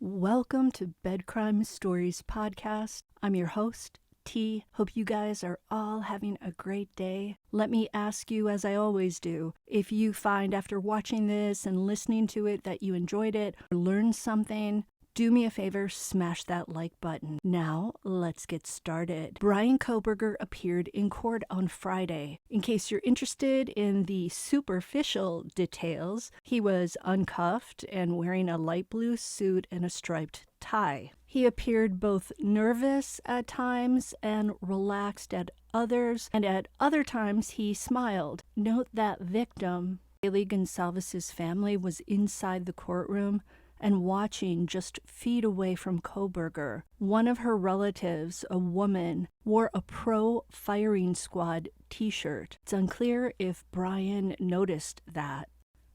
Welcome to Bedcrime Stories podcast. I'm your host, T. Hope you guys are all having a great day. Let me ask you, as I always do, if you find after watching this and listening to it that you enjoyed it or learned something, do me a favor, smash that like button. Now, let's get started. Bryan Kohberger appeared in court on Friday. In case you're interested in the superficial details, he was uncuffed and wearing a light blue suit and a striped tie. He appeared both nervous at times and relaxed at others, and at other times he smiled. Note that victim, Haley Gonsalves's family, was inside the courtroom and watching just feet away from Kohberger. One of her relatives, a woman, wore a pro-firing squad t-shirt. It's unclear if Bryan noticed that.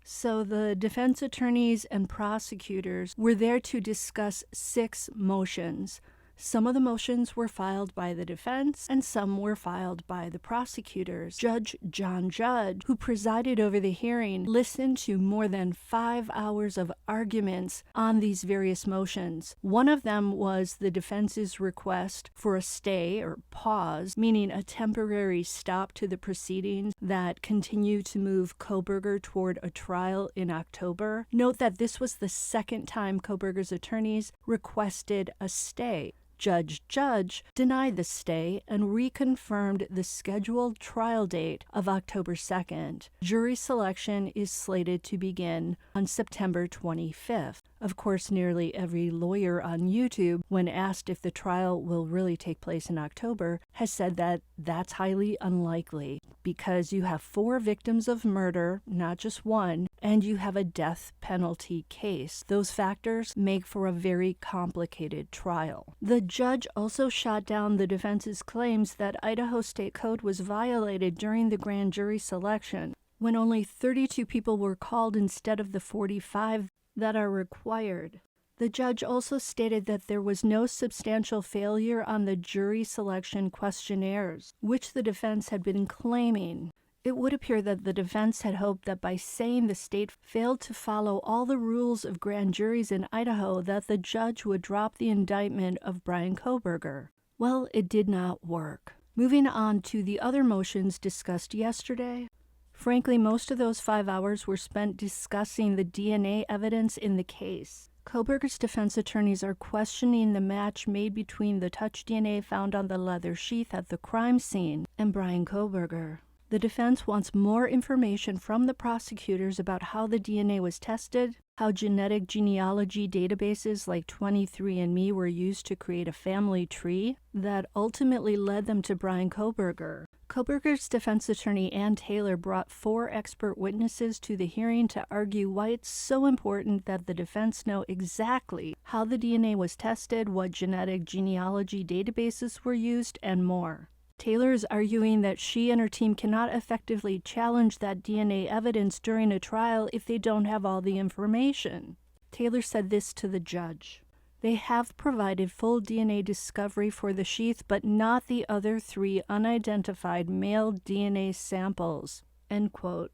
So the defense attorneys and prosecutors were there to discuss 6 motions. Some of the motions were filed by the defense and some were filed by the prosecutors. Judge John Judd, who presided over the hearing, listened to more than 5 hours of arguments on these various motions. One of them was the defense's request for a stay or pause, meaning a temporary stop to the proceedings that continue to move Kohberger toward a trial in October. Note that this was the second time Kohberger's attorneys requested a stay. Judge Judge denied the stay and reconfirmed the scheduled trial date of October 2nd. Jury selection is slated to begin on September 25th. Of course, nearly every lawyer on YouTube, when asked if the trial will really take place in October, has said that that's highly unlikely because you have 4 victims of murder, not just one, and you have a death penalty case. Those factors make for a very complicated trial. The judge also shot down the defense's claims that Idaho State Code was violated during the grand jury selection, when only 32 people were called instead of the 45 that are required. The judge also stated that there was no substantial failure on the jury selection questionnaires, which the defense had been claiming. It would appear that the defense had hoped that by saying the state failed to follow all the rules of grand juries in Idaho, that the judge would drop the indictment of Bryan Kohberger. Well, it did not work. Moving on to the other motions discussed yesterday. Frankly, most of those 5 hours were spent discussing the DNA evidence in the case. Kohberger's defense attorneys are questioning the match made between the touch DNA found on the leather sheath at the crime scene and Bryan Kohberger. The defense wants more information from the prosecutors about how the DNA was tested, how genetic genealogy databases like 23andMe were used to create a family tree that ultimately led them to Bryan Kohberger. Kohberger's defense attorney Ann Taylor brought 4 expert witnesses to the hearing to argue why it's so important that the defense know exactly how the DNA was tested, what genetic genealogy databases were used, and more. Taylor is arguing that she and her team cannot effectively challenge that DNA evidence during a trial if they don't have all the information. Taylor said this to the judge: "They have provided full DNA discovery for the sheath, but not the other 3 unidentified male DNA samples." End quote.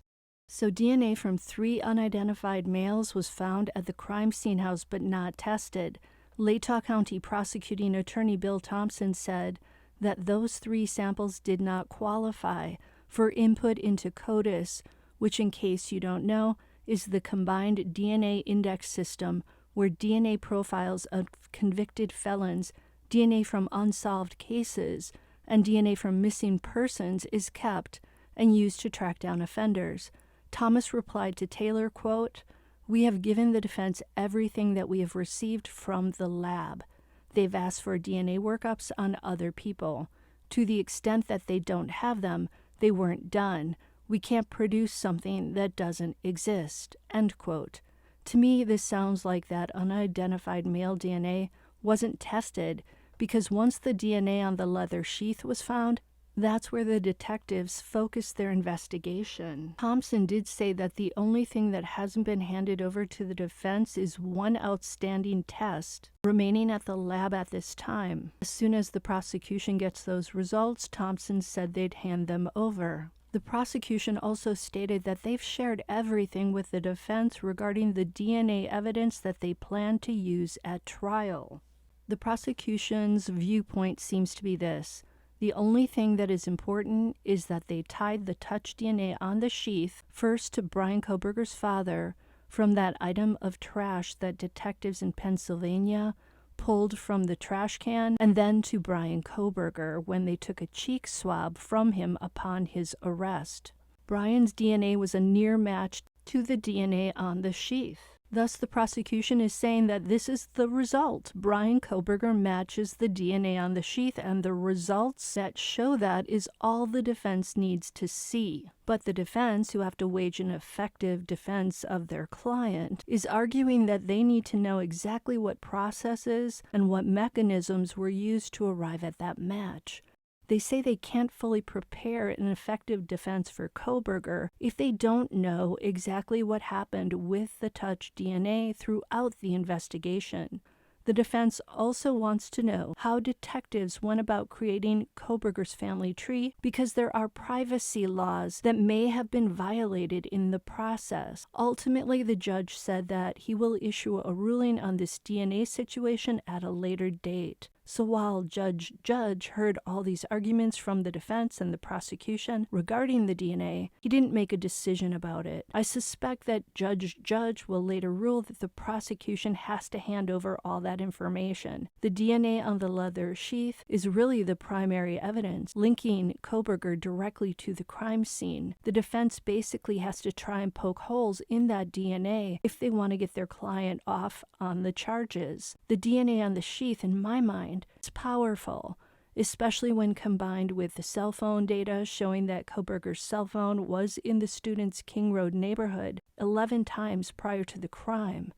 So DNA from 3 unidentified males was found at the crime scene house but not tested. Latah County prosecuting attorney Bill Thompson said that those 3 samples did not qualify for input into CODIS, which, in case you don't know, is the combined DNA index system where DNA profiles of convicted felons, DNA from unsolved cases, and DNA from missing persons is kept and used to track down offenders. Thomas replied to Taylor, quote, "We have given the defense everything that we have received from the lab. They've asked for DNA workups on other people. To the extent that they don't have them, they weren't done. We can't produce something that doesn't exist." End quote. To me, this sounds like that unidentified male DNA wasn't tested because once the DNA on the leather sheath was found, that's where the detectives focused their investigation. Thompson did say that the only thing that hasn't been handed over to the defense is one outstanding test remaining at the lab at this time. As soon as the prosecution gets those results, Thompson said they'd hand them over. The prosecution also stated that they've shared everything with the defense regarding the DNA evidence that they plan to use at trial. The prosecution's viewpoint seems to be this: the only thing that is important is that they tied the touch DNA on the sheath first to Bryan Kohberger's father from that item of trash that detectives in Pennsylvania pulled from the trash can, and then to Bryan Kohberger when they took a cheek swab from him upon his arrest. Bryan's DNA was a near match to the DNA on the sheath. Thus, the prosecution is saying that this is the result. Bryan Kohberger matches the DNA on the sheath, and the results that show that is all the defense needs to see. But the defense, who have to wage an effective defense of their client, is arguing that they need to know exactly what processes and what mechanisms were used to arrive at that match. They say they can't fully prepare an effective defense for Kohberger if they don't know exactly what happened with the touch DNA throughout the investigation. The defense also wants to know how detectives went about creating Kohberger's family tree because there are privacy laws that may have been violated in the process. Ultimately, the judge said that he will issue a ruling on this DNA situation at a later date. So while Judge heard all these arguments from the defense and the prosecution regarding the DNA, he didn't make a decision about it. I suspect that Judge will later rule that the prosecution has to hand over all that information. The DNA on the leather sheath is really the primary evidence linking Kohberger directly to the crime scene. The defense basically has to try and poke holes in that DNA if they want to get their client off on the charges. The DNA on the sheath, in my mind, is powerful, especially when combined with the cell phone data showing that Kohberger's cell phone was in the student's King Road neighborhood 11 times prior to the crime.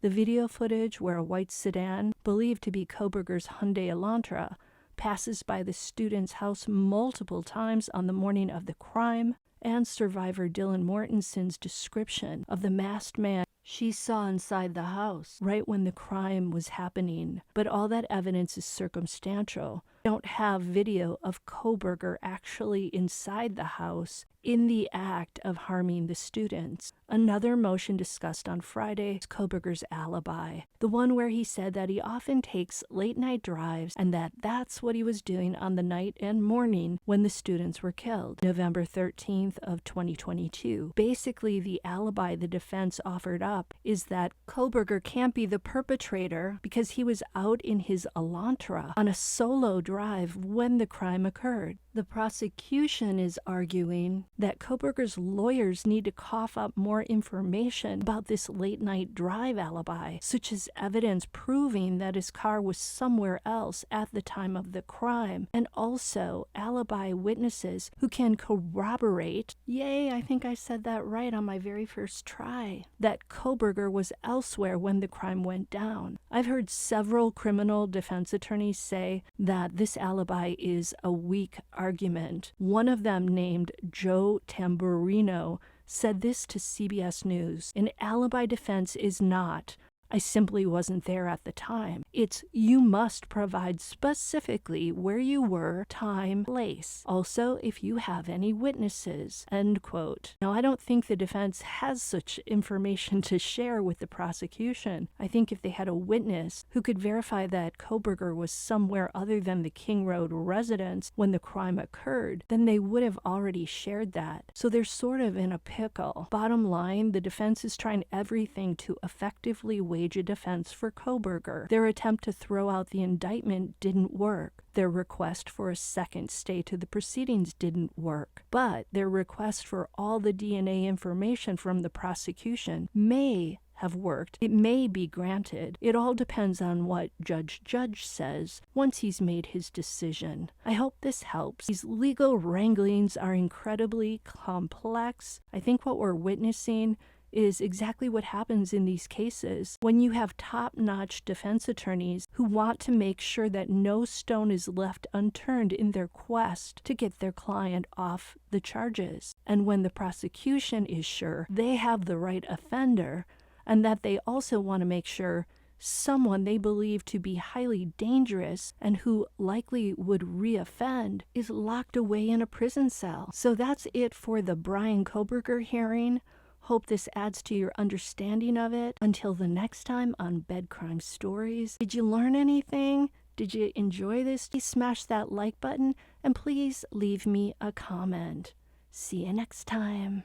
The video footage where a white sedan, believed to be Kohberger's Hyundai Elantra, passes by the student's house multiple times on the morning of the crime, and survivor Dylan Mortenson's description of the masked man she saw inside the house right when the crime was happening. But all that evidence is circumstantial. We don't have video of Kohberger actually inside the house in the act of harming the students. Another motion discussed on Friday is Kohberger's alibi, the one where he said that he often takes late-night drives and that that's what he was doing on the night and morning when the students were killed, November 13th of 2022. Basically, the alibi the defense offered up is that Kohberger can't be the perpetrator because he was out in his Elantra on a solo drive when the crime occurred. The prosecution is arguing that Kohberger's lawyers need to cough up more information about this late-night drive alibi, such as evidence proving that his car was somewhere else at the time of the crime, and also alibi witnesses who can corroborate, yay, I think I said that right on my very first try, that Kohberger was elsewhere when the crime went down. I've heard several criminal defense attorneys say that this alibi is a weak argument. One of them, named Joe Tamburino, said this to CBS News: "An alibi defense is not, I simply wasn't there at the time. It's you must provide specifically where you were, time, place. Also, if you have any witnesses," end quote. Now, I don't think the defense has such information to share with the prosecution. I think if they had a witness who could verify that Kohberger was somewhere other than the King Road residence when the crime occurred, then they would have already shared that. So they're sort of in a pickle. Bottom line, the defense is trying everything to effectively wage a defense for Kohberger. Their attempt to throw out the indictment didn't work. Their request for a second stay to the proceedings didn't work. But their request for all the DNA information from the prosecution may have worked. It may be granted. It all depends on what Judge says once he's made his decision. I hope this helps. These legal wranglings are incredibly complex. I think what we're witnessing is exactly what happens in these cases when you have top-notch defense attorneys who want to make sure that no stone is left unturned in their quest to get their client off the charges, and when the prosecution is sure they have the right offender, and that they also want to make sure someone they believe to be highly dangerous and who likely would reoffend is locked away in a prison cell. So that's it for the Bryan Kohberger hearing. Hope this adds to your understanding of it. Until the next time on Bed Crime Stories, did you learn anything? Did you enjoy this? Please smash that like button and please leave me a comment. See you next time.